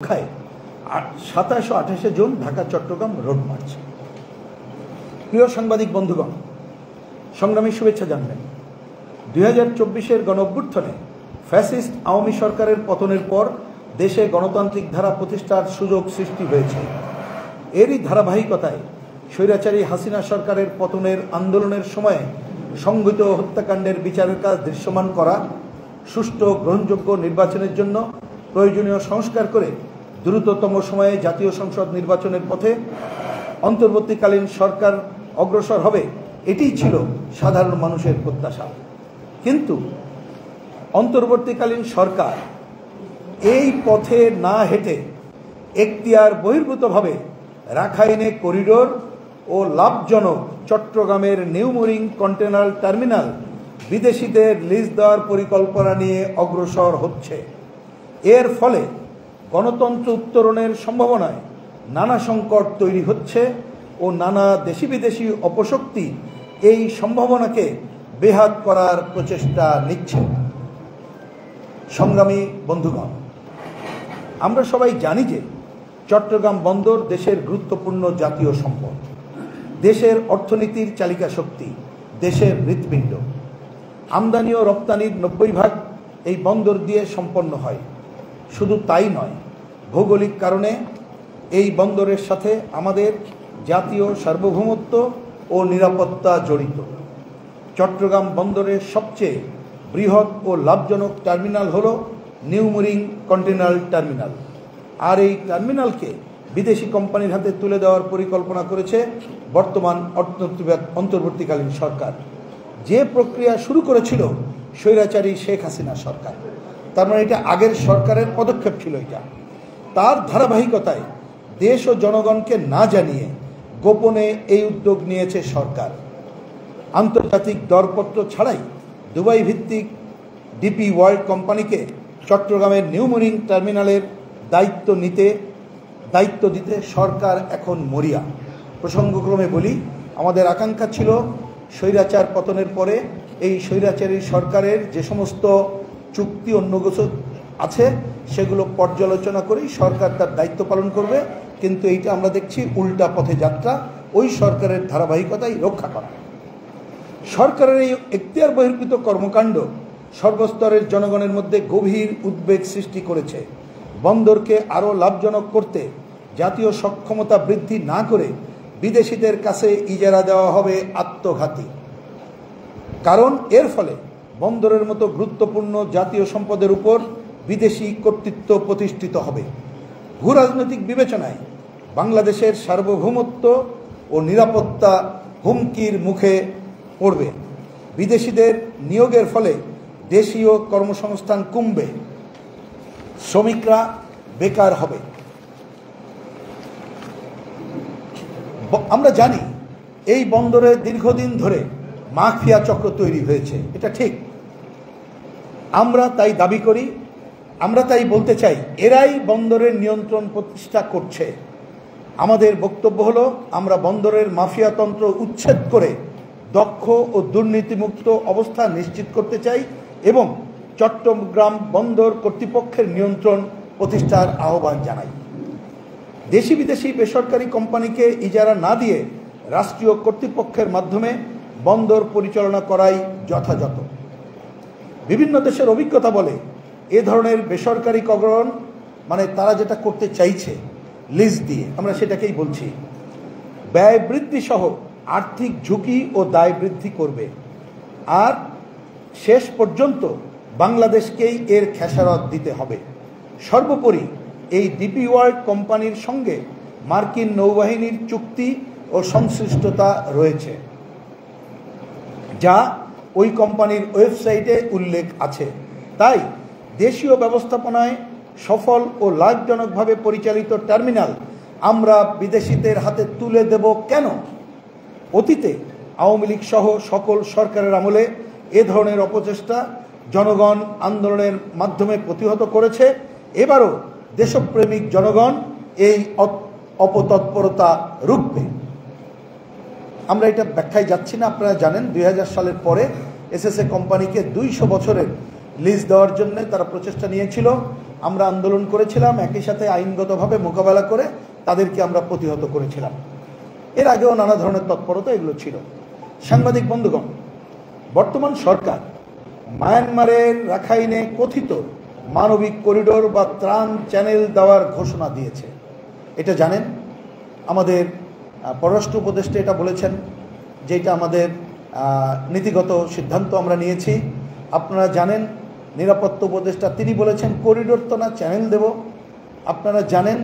খায় 27 ও 28 জুন ঢাকা চট্টগ্রাম রোড মার্চ। প্রিয় সাংবাদিক বন্ধুগণ, সংগ্রামী শুভেচ্ছা জানবেন। 2024-এর গণঅভ্যুত্থানে ফ্যাসিস্ট আওয়ামী সরকারের পতনের পর দেশে গণতান্ত্রিক ধারা প্রতিষ্ঠার সুযোগ সৃষ্টি হয়েছে। এরই ধারাবাহিকতায় স্বৈরাচারী হাসিনা সরকারের পতনের আন্দোলনের সময়ে সংঘটিত হত্যাকাণ্ডের বিচারের কাজ দৃশ্যমান করা, সুষ্ঠু গ্রহণযোগ্য নির্বাচনের জন্য প্রয়োজনীয় সংস্কার করে দ্রুততম সময়ে জাতীয় সংসদ নির্বাচনের পথে অন্তর্বর্তীকালীন সরকার অগ্রসর হবে, এটিই ছিল সাধারণ মানুষের প্রত্যাশা। কিন্তু অন্তর্বর্তীকালীন সরকার এই পথে না হেঁটে এখতিয়ার বহির্ভূতভাবে রাখাইনে করিডোর ও লাভজনক চট্টগ্রামের নিউমোরিং কন্টেনার টার্মিনাল বিদেশিদের লিজ দেওয়ার পরিকল্পনা নিয়ে অগ্রসর হচ্ছে। এর ফলে গণতন্ত্র উত্তরণের সম্ভাবনায় নানা সংকট তৈরি হচ্ছে ও নানা দেশি বিদেশি অপশক্তি এই সম্ভাবনাকে বেহাত করার প্রচেষ্টা নিচ্ছে। সংগ্রামী বন্ধুগণ, আমরা সবাই জানি যে চট্টগ্রাম বন্দর দেশের গুরুত্বপূর্ণ জাতীয় সম্পদ, দেশের অর্থনীতির চালিকা শক্তি, দেশের হৃৎপিণ্ড। আমদানি ও রপ্তানির 90% এই বন্দর দিয়ে সম্পন্ন হয়। শুধু তাই নয়, ভৌগোলিক কারণে এই বন্দরের সাথে আমাদের জাতীয় সার্বভৌমত্ব ও নিরাপত্তা জড়িত। চট্টগ্রাম বন্দরের সবচেয়ে বৃহৎ ও লাভজনক টার্মিনাল হল নিউমোরিং কন্টেনার টার্মিনাল। আর এই টার্মিনালকে বিদেশি কোম্পানির হাতে তুলে দেওয়ার পরিকল্পনা করেছে বর্তমান অন্তর্বর্তীকালীন সরকার, যে প্রক্রিয়া শুরু করেছিল স্বৈরাচারী শেখ হাসিনা সরকার। তার মানে এটা আগের সরকারের পদক্ষেপ ছিল। এটা তার ধারাবাহিকতায় দেশ ও জনগণকে না জানিয়ে গোপনে এই উদ্যোগ নিয়েছে সরকার। আন্তর্জাতিক দরপত্র ছাড়াই দুবাই ভিত্তিক ডিপি ওয়ার্ল্ড কোম্পানিকে চট্টগ্রামের নিউমোরিং টার্মিনালের দায়িত্ব দিতে সরকার এখন মরিয়া। প্রসঙ্গক্রমে বলি, আমাদের আকাঙ্ক্ষা ছিল স্বৈরাচার পতনের পরে এই স্বৈরাচারী সরকারের যে সমস্ত চুক্তি অন্য কিছু আছে সেগুলো পর্যালোচনা করেই সরকার তার দায়িত্ব পালন করবে। কিন্তু এইটা আমরা দেখছি উল্টা পথে যাত্রা, ওই সরকারের ধারাবাহিকতাই রক্ষা করা। সরকারের এই এখতিয়ার বহির্ভূত কর্মকাণ্ড সর্বস্তরের জনগণের মধ্যে গভীর উদ্বেগ সৃষ্টি করেছে। বন্দরকে আরও লাভজনক করতে জাতীয় সক্ষমতা বৃদ্ধি না করে বিদেশিদের কাছে ইজারা দেওয়া হবে আত্মঘাতী। কারণ এর ফলে বন্দরের মতো গুরুত্বপূর্ণ জাতীয় সম্পদের উপর বিদেশি কর্তৃত্ব প্রতিষ্ঠিত হবে। ভূরাজনৈতিক বিবেচনায় বাংলাদেশের সার্বভৌমত্ব ও নিরাপত্তা হুমকির মুখে পড়বে। বিদেশিদের নিয়োগের ফলে দেশীয় কর্মসংস্থান কমবে, শ্রমিকরা বেকার হবে। আমরা জানি এই বন্দরে দীর্ঘদিন ধরে মাফিয়া চক্র তৈরি হয়েছে, এটা ঠিক। আমরা তাই দাবি করি, আমরা তাই বলতে চাই, এরাই বন্দরের নিয়ন্ত্রণ প্রতিষ্ঠা করছে। আমাদের বক্তব্য হলো, আমরা বন্দরের মাফিয়াতন্ত্র উচ্ছেদ করে দক্ষ ও দুর্নীতিমুক্ত অবস্থা নিশ্চিত করতে চাই এবং চট্টগ্রাম বন্দর কর্তৃপক্ষের নিয়ন্ত্রণ প্রতিষ্ঠার আহ্বান জানাই। দেশি বিদেশি বেসরকারি কোম্পানিকে ইজারা না দিয়ে রাষ্ট্রীয় কর্তৃপক্ষের মাধ্যমে বন্দর পরিচালনা করাই যথাযথ। বিভিন্ন দেশের অভিজ্ঞতা বলে এ ধরনের বেসরকারিকরণ মানে তারা যেটা করতে চাইছে লিজ দিয়ে, আমরা সেটাকেই বলছি, ব্যয় বৃদ্ধি সহ আর্থিক ঝুঁকি ও দায় বৃদ্ধি করবে। আর শেষ পর্যন্ত বাংলাদেশকেই এর খেসারত দিতে হবে। সর্বোপরি এই ডিপি ওয়ার্ল্ড কোম্পানির সঙ্গে মার্কিন নৌবাহিনীর চুক্তি ও সংশ্লিষ্টতা রয়েছে, যা ওই কোম্পানির ওয়েবসাইটে উল্লেখ আছে। তাই দেশীয় ব্যবস্থাপনায় সফল ও লাভজনকভাবে পরিচালিত টার্মিনাল আমরা বিদেশিদের হাতে তুলে দেব কেন? অতীতে আওয়ামী লীগ সহ সকল সরকারের আমলে এ ধরনের অপচেষ্টা জনগণ আন্দোলনের মাধ্যমে প্রতিহত করেছে। এবারও দেশপ্রেমিক জনগণ এই অপতৎপরতা রুখবে। আমরা এটা ব্যাখ্যায় যাচ্ছি না, আপনারা জানেন 2000 সালের পরে এসএসএ কোম্পানিকে 200 বছরের লিজ দেওয়ার জন্য তারা প্রচেষ্টা নিয়েছিল। আমরা আন্দোলন করেছিলাম, একই সাথে আইনগতভাবে মোকাবেলা করে তাদেরকে আমরা প্রতিহত করেছিলাম। এর আগেও নানা ধরনের তৎপরতা এগুলো ছিল। সাংবাদিক বন্ধুগণ, বর্তমান সরকার মায়ানমারের রাখাইনে কথিত মানবিক করিডোর বা ত্রাণ চ্যানেল দেওয়ার ঘোষণা দিয়েছে। এটা জানেন, আমাদের পররাষ্ট্র উপদেষ্টা এটা বলেছেন যে এটা আমাদের নীতিগত সিদ্ধান্ত আমরা নিয়েছি। আপনারা জানেন নিরাপত্তা উপদেষ্টা তিনি বলেছেন করিডোর তো না, চ্যানেল দেব। আপনারা জানেন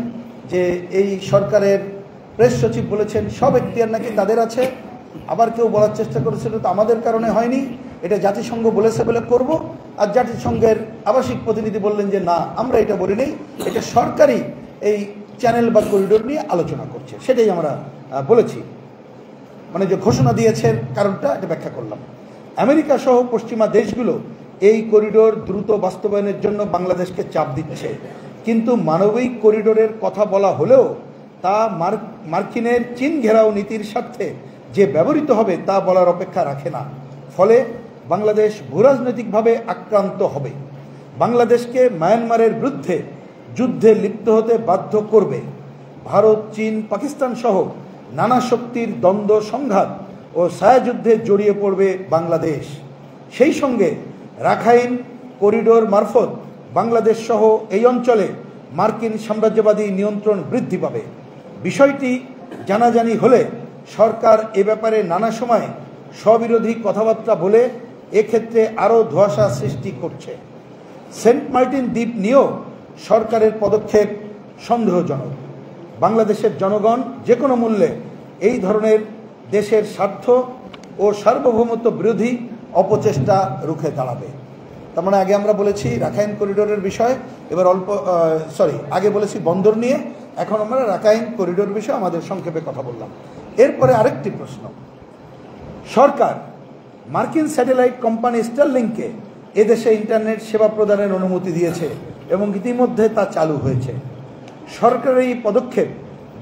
যে এই সরকারের প্রেস সচিব বলেছেন সব এখতিয়ার নাকি তাদের আছে। আবার কেউ বলার চেষ্টা করেছিল তো আমাদের কারণে হয়নি, এটা জাতিসংঘ বলেছে বলে করব। আর জাতিসংঘের আবাসিক প্রতিনিধি বললেন যে না, আমরা এটা বলি নেই, এটা সরকারি এই চ্যানেল বা করিডোর নিয়ে আলোচনা করছে। সেটাই আমরা বলেছি, মানে যে ঘোষণা দিয়েছে কারণটা এটা ব্যাখ্যা করলাম। আমেরিকা সহ পশ্চিমা দেশগুলো এই করিডোর দ্রুত বাস্তবায়নের জন্য বাংলাদেশকে চাপ দিচ্ছে, কিন্তু মানবিক করিডোরের কথা বলা হলেও তা মার্কিনের চীন ঘেরাও নীতির স্বার্থে যে ব্যবহৃত হবে তা বলার অপেক্ষা রাখে না। ফলে বাংলাদেশ ভূরাজনৈতিকভাবে আক্রান্ত হবে, বাংলাদেশকে মায়ানমারের বিরুদ্ধে যুদ্ধে লিপ্ত হতে বাধ্য করবে। ভারত, চীন, পাকিস্তান সহ নানা শক্তির দ্বন্দ্ব সংঘাত ও ছায়াযুদ্ধে জড়িয়ে পড়বে বাংলাদেশ। সেই সঙ্গে রাখাইন করিডোর মারফত বাংলাদেশ সহ এই অঞ্চলে মার্কিন সাম্রাজ্যবাদী নিয়ন্ত্রণ বৃদ্ধি পাবে। বিষয়টি জানাজানি হলে সরকার এ ব্যাপারে নানা সময় স্ববিরোধী কথাবার্তা বলে এক্ষেত্রে আরও ধোঁয়াশা সৃষ্টি করছে। সেন্ট মার্টিন দ্বীপ নিয়েও সরকারের পদক্ষেপ সন্দেহজনক। বাংলাদেশের জনগণ যে কোনো মূল্যে এই ধরনের দেশের স্বার্থ ও সার্বভৌমত্ব বিরোধী অপচেষ্টা রুখে দাঁড়াবে। তার মানে আগে আমরা বলেছি রাখাইন করিডোরের বিষয়, এবার আগে বলেছি বন্দর নিয়ে, এখন আমরা রাখাইন করিডোর বিষয়ে আমাদের সংক্ষেপে কথা বললাম। এরপরে আরেকটি প্রশ্ন, সরকার মার্কিন স্যাটেলাইট কোম্পানি স্টারলিংককে এদেশে ইন্টারনেট সেবা প্রদানের অনুমতি দিয়েছে এবং ইতিমধ্যে তা চালু হয়েছে। সরকারের এই পদক্ষেপ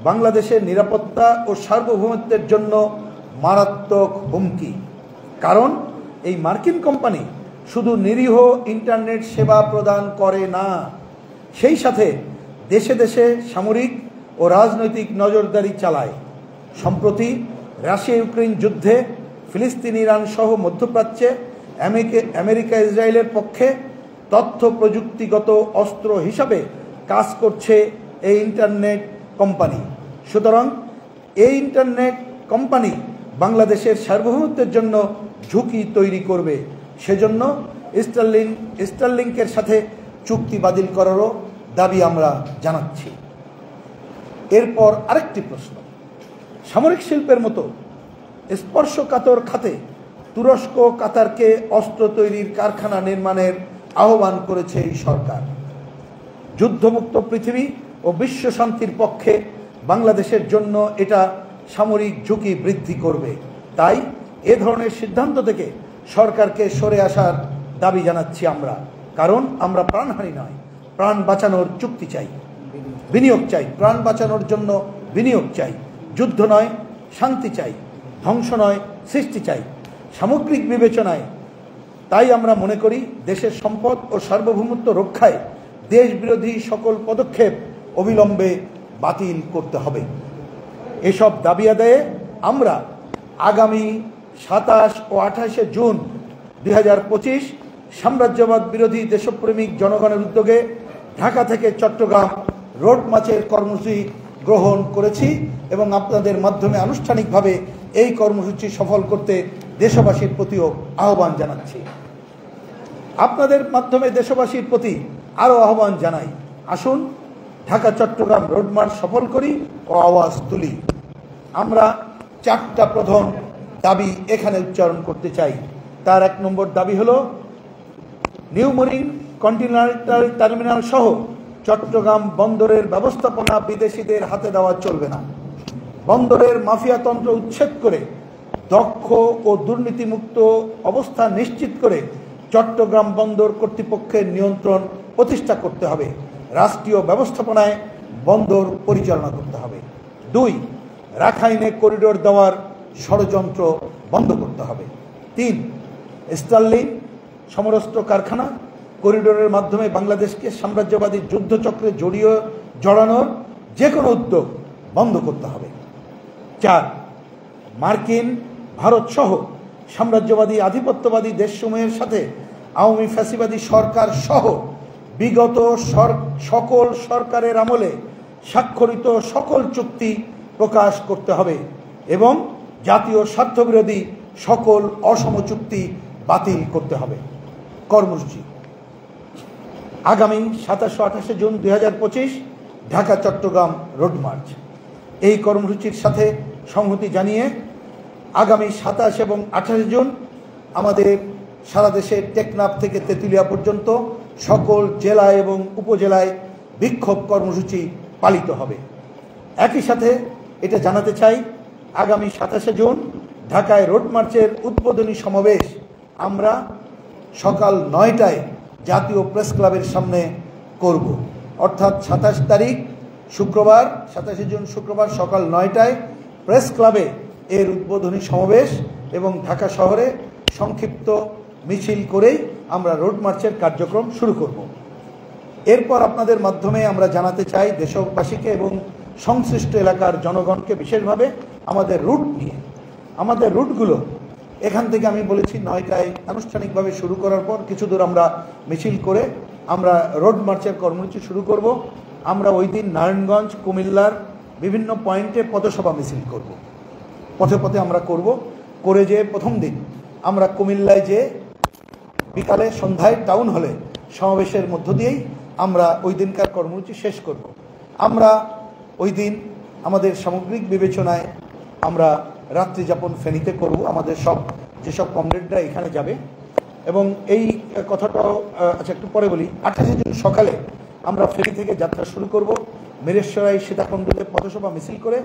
বাংলাদেশের নিরাপত্তা ও সার্বভৌমত্বের জন্য মারাত্মক হুমকি। কারণ এই মার্কিন কোম্পানি শুধু নিরীহ ইন্টারনেট সেবা প্রদান করে না, সেই সাথে দেশে দেশে সামরিক ও রাজনৈতিক নজরদারি চালায়। সম্প্রতি রাশিয়া ইউক্রেন যুদ্ধে ফিলিস্তিন, ইরান সহ মধ্যপ্রাচ্যে আমেরিকা ইসরায়েলের পক্ষে তথ্য প্রযুক্তিগত অস্ত্র হিসাবে কাজ করছে এই ইন্টারনেট কোম্পানি। সুতরাং এই ইন্টারনেট কোম্পানি বাংলাদেশের সার্বভৌমত্বের জন্য ঝুঁকি তৈরি করবে। সেজন্য স্টারলিংকের সাথে চুক্তি বাতিল করারও দাবি আমরা জানাচ্ছি। এরপর আরেকটি প্রশ্ন, সামরিক শিল্পের মতো স্পর্শকাতর খাতে তুরস্ক কাতারকে অস্ত্র তৈরির কারখানা নির্মাণের আহ্বান করেছে এই সরকার। যুদ্ধমুক্ত পৃথিবী ও বিশ্ব শান্তির পক্ষে বাংলাদেশের জন্য এটা সামরিক ঝুঁকি বৃদ্ধি করবে। তাই এ ধরনের সিদ্ধান্ত থেকে সরকারকে সরে আসার দাবি জানাচ্ছি আমরা। কারণ আমরা প্রাণহানি নয়, প্রাণ বাঁচানোর চুক্তি চাই, বিনিয়োগ চাই, প্রাণ বাঁচানোর জন্য বিনিয়োগ চাই, যুদ্ধ নয় শান্তি চাই, ধ্বংস নয় সৃষ্টি চাই। সামগ্রিক বিবেচনায় তাই আমরা মনে করি দেশের সম্পদ ও সার্বভৌমত্ব রক্ষায় দেশ বিরোধী সকল পদক্ষেপ অবিলম্বে বাতিল করতে হবে। এসব দাবি আদায়ে আমরা আগামী 27 ও 28 জুন 2025 সাম্রাজ্যবাদ বিরোধী দেশপ্রেমিক জনগণের উদ্যোগে ঢাকা থেকে চট্টগ্রাম রোড মার্চের কর্মসূচি গ্রহণ করেছি এবং আপনাদের মাধ্যমে আনুষ্ঠানিকভাবে এই কর্মসূচি সফল করতে দেশবাসীর প্রতিও আহ্বান জানাচ্ছি। আপনাদের মাধ্যমে দেশবাসীর প্রতি আরও আহ্বান জানাই, আসুন ঢাকা চট্টগ্রাম রোড মার্চ সফল করি ও আওয়াজ তুলি। আমরা 4টা প্রধান দাবি এখানে উচ্চারণ করতে চাই। তার 1 নম্বর দাবি হলো নিউ মেরিন কন্টেইনার টার্মিনাল সহ চট্টগ্রাম বন্দরের ব্যবস্থাপনা বিদেশিদের হাতে দেওয়া চলবে না। বন্দরের মাফিয়াতন্ত্র উচ্ছেদ করে দক্ষ ও দুর্নীতিমুক্ত অবস্থা নিশ্চিত করে চট্টগ্রাম বন্দর কর্তৃপক্ষের নিয়ন্ত্রণ প্রতিষ্ঠা করতে হবে। রাষ্ট্রীয় ব্যবস্থাপনায় বন্দর পরিচালনা করতে হবে। 2, রাখাইনে করিডোর দেওয়ার ষড়যন্ত্র বন্ধ করতে হবে। 3, স্টারলিং সমরাস্ত্র কারখানা করিডোরের মাধ্যমে বাংলাদেশকে সাম্রাজ্যবাদী যুদ্ধচক্রে জড়ানোর যে কোনো উদ্যোগ বন্ধ করতে হবে। 4, মার্কিন, ভারত সহ সাম্রাজ্যবাদী আধিপত্যবাদী দেশসমূহের সাথে আওয়ামী ফ্যাসিবাদী সরকার সহ বিগত সকল সরকারের আমলে স্বাক্ষরিত সকল চুক্তি প্রকাশ করতে হবে এবং জাতীয় স্বার্থবিরোধী সকল অসম চুক্তি বাতিল করতে হবে। কর্মসূচি: আগামী 27-28 জুন 2025 ঢাকা চট্টগ্রাম রোড মার্চ। এই কর্মসূচির সাথে সংহতি জানিয়ে আগামী 27 এবং 28 জুন আমাদের সারা দেশে টেকনাফ থেকে তেঁতুলিয়া পর্যন্ত সকল জেলায় এবং উপজেলায় বিক্ষোভ কর্মসূচি পালিত হবে। একই সাথে এটা জানাতে চাই, আগামী 27 জুন ঢাকায় রোড মার্চের উদ্বোধনী সমাবেশ আমরা সকাল 9টায় জাতীয় প্রেস ক্লাবের সামনে করব। অর্থাৎ 27 তারিখ শুক্রবার, 27 জুন শুক্রবার সকাল 9টায় প্রেস ক্লাবে এর উদ্বোধনী সমাবেশ এবং ঢাকা শহরে সংক্ষিপ্ত মিছিল করেই আমরা রোড মার্চের কার্যক্রম শুরু করব। এরপর আপনাদের মাধ্যমে আমরা জানাতে চাই দেশবাসীকে এবং সংশ্লিষ্ট এলাকার জনগণকে বিশেষভাবে আমাদের রুট নিয়ে। আমাদের রুটগুলো এখান থেকে আমি বলেছি 9টায় আনুষ্ঠানিকভাবে শুরু করার পর কিছু দূর আমরা মিছিল করে আমরা রোড মার্চের কর্মসূচি শুরু করব। আমরা ওই দিন নারায়ণগঞ্জ, কুমিল্লার বিভিন্ন পয়েন্টে পথসভা মিছিল করব। পথে পথে আমরা করে যে প্রথম দিন আমরা কুমিল্লায় যে বিকালে সন্ধ্যায় টাউন হলে সমাবেশের মধ্য দিয়েই আমরা ওই দিনকার কর্মসূচি শেষ করব। আমরা ওই দিন আমাদের সামগ্রিক বিবেচনায় আমরা রাত্রি যাপন ফেনীতে করব। আমাদের যেসব কমরেডরা এখানে যাবে এবং এই কথাটাও আচ্ছা একটু পরে বলি। 28 জুন সকালে আমরা ফেনী থেকে যাত্রা শুরু করব। মিরেশ্বরাই সীতাকুণ্ডতে পথসভা মিছিল করে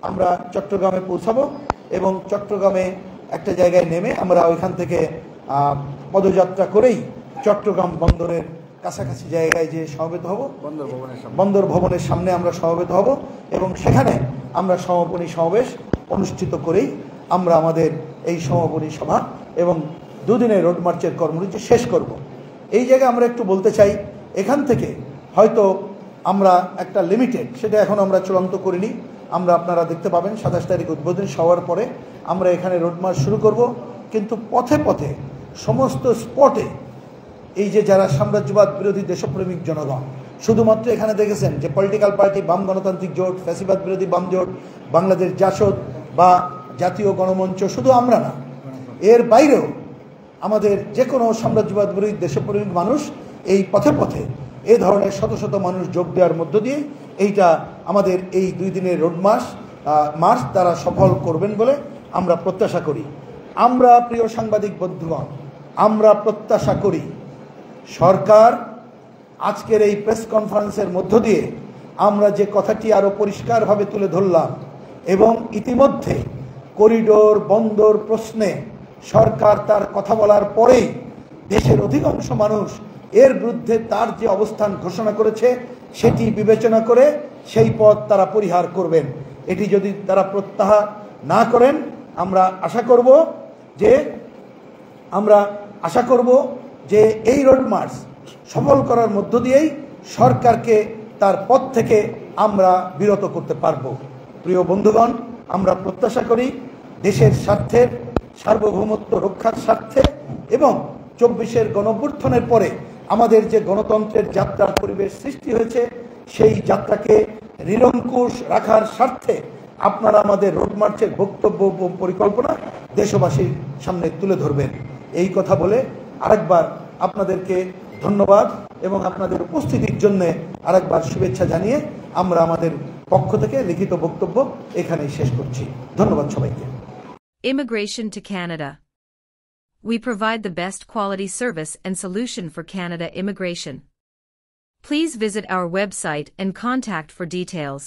আমরা চট্টগ্রামে পৌঁছাবো এবং চট্টগ্রামে একটা জায়গায় নেমে আমরা ওইখান থেকে পদযাত্রা করেই চট্টগ্রাম বন্দরের কাছাকাছি জায়গায় যে সমবেত হব, বন্দর ভবনের সামনে আমরা সমবেত হব এবং সেখানে আমরা সমাপনী সমাবেশ অনুষ্ঠিত করেই আমরা আমাদের এই সমাপনী সভা এবং দুদিনের রোড মার্চের কর্মসূচি শেষ করব। এই জায়গায় আমরা একটু বলতে চাই, এখান থেকে হয়তো আমরা একটা লিমিটেড, সেটা এখন আমরা চূড়ান্ত করিনি, আমরা আপনারা দেখতে পাবেন 27 তারিখ উদ্বোধন হওয়ার পরে আমরা এখানে রোড মার্চ শুরু করব। কিন্তু পথে পথে সমস্ত স্পটে এই যে যারা সাম্রাজ্যবাদ বিরোধী দেশপ্রেমিক জনগণ, শুধুমাত্র এখানে দেখেছেন যে পলিটিক্যাল পার্টি বাম গণতান্ত্রিক জোট, ফ্যাসিবাদ বিরোধী বাম জোট, বাংলাদেশ জাসদ বা জাতীয় গণমঞ্চ, শুধু আমরা না, এর বাইরেও আমাদের যে কোনো সাম্রাজ্যবাদ বিরোধী দেশপ্রেমিক মানুষ এই পথে পথে এ ধরনের শত শত মানুষ যোগ দেওয়ার মধ্য দিয়ে এইটা আমাদের এই 2 দিনের রোড মার্চ তারা সফল করবেন বলে আমরা প্রত্যাশা করি। আমরা প্রিয় সাংবাদিক বন্ধুগণ, আমরা প্রত্যাশা করি সরকার আজকের এই প্রেস কনফারেন্সের মধ্য দিয়ে আমরা যে কথাটি আরও পরিষ্কারভাবে তুলে ধরলাম এবং ইতিমধ্যে করিডোর বন্দর প্রশ্নে সরকার তার কথা বলার পরেই দেশের অধিকাংশ মানুষ এর বিরুদ্ধে তার যে অবস্থান ঘোষণা করেছে সেটি বিবেচনা করে সেই পথ তারা পরিহার করবেন। এটি যদি তারা প্রত্যাহার না করেন, আমরা আশা করব যে এই রোড মার্চ সফল করার মধ্য দিয়েই সরকারকে তার পথ থেকে আমরা বিরত করতে পারব। প্রিয় বন্ধুগণ, আমরা প্রত্যাশা করি দেশের স্বার্থের সার্বভৌমত্ব রক্ষার স্বার্থে এবং 24-এর গণঅভ্যুত্থানের পরে আমাদের যে গণতন্ত্রের যাত্রার পরিবেশ সৃষ্টি হয়েছে সেই যাত্রাকে নিরঙ্কুশ রাখার স্বার্থে আপনারা আমাদের রোড মার্চের বক্তব্য পরিকল্পনা দেশবাসীর সামনে তুলে ধরবেন। এই কথা বলে আরেকবার আপনাদেরকে ধন্যবাদ এবং আপনাদের উপস্থিতির জন্য আরেকবার শুভেচ্ছা জানিয়ে আমরা আমাদের পক্ষ থেকে লিখিত বক্তব্য এখানেই শেষ করছি। ধন্যবাদ সবাইকে। Immigration to Canada. We provide the best quality service and solution for Canada immigration. Please visit our website and contact for details.